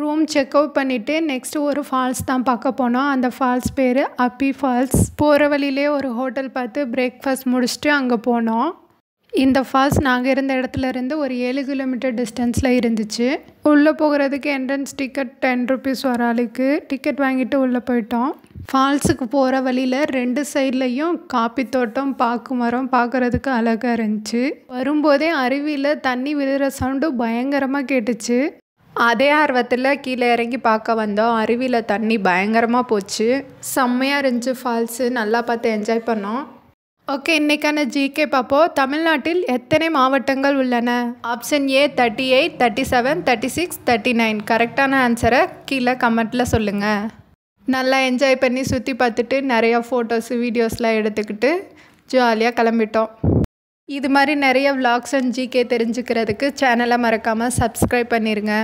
Room check out பண்ணிவிட்டு next ஒரு falls தான் பார்க்க போனோம். அந்த ஃபால்ஸ் பேர் அப்பி ஃபால்ஸ். போகிற வழியிலே ஒரு ஹோட்டல் பார்த்து பிரேக்ஃபாஸ்ட் முடிச்சுட்டு அங்கே போனோம். இந்த ஃபால்ஸ் நாங்கள் இருந்த இடத்துல இருந்து ஒரு 7 கிலோமீட்டர் டிஸ்டன்ஸில் இருந்துச்சு. உள்ளே போகிறதுக்கு என்ட்ரன்ஸ் டிக்கெட் 10 ருபீஸ் ஒரு ஆளுக்கு. டிக்கெட் வாங்கிட்டு உள்ளே போயிட்டோம். ஃபால்ஸுக்கு போகிற வழியில் 2 சைட்லேயும் காப்பி தோட்டம், பாக்கு மரம் பார்க்குறதுக்கு அழகாக இருந்துச்சு. வரும்போதே அருவியில் தண்ணி விழுகிற சவுண்டு பயங்கரமாக கேட்டுச்சு. அதே ஆர்வத்தில் கீழே இறங்கி பார்க்க வந்தோம். அருவியில் தண்ணி பயங்கரமாக போச்சு. செம்மையாக இருந்துச்சு ஃபால்ஸு. நல்லா பார்த்து என்ஜாய் பண்ணோம். ஓகே, இன்றைக்கான ஜிகே பார்ப்போம். தமிழ்நாட்டில் எத்தனை மாவட்டங்கள் உள்ளன? Option A 38, 37, 36, 39. கரெக்டான ஆன்சரை கீழே கமெண்ட்டில் சொல்லுங்கள். நல்லா என்ஜாய் பண்ணி சுற்றி பார்த்துட்டு நிறையா ஃபோட்டோஸு வீடியோஸ்லாம் எடுத்துக்கிட்டு ஜாலியாக கிளம்பிட்டோம். இது மாதிரி நிறைய vlogs அண்ட் ஜிகே தெரிஞ்சுக்கிறதுக்கு சேனலை மறக்காமல் சப்ஸ்கிரைப் பண்ணிடுங்க.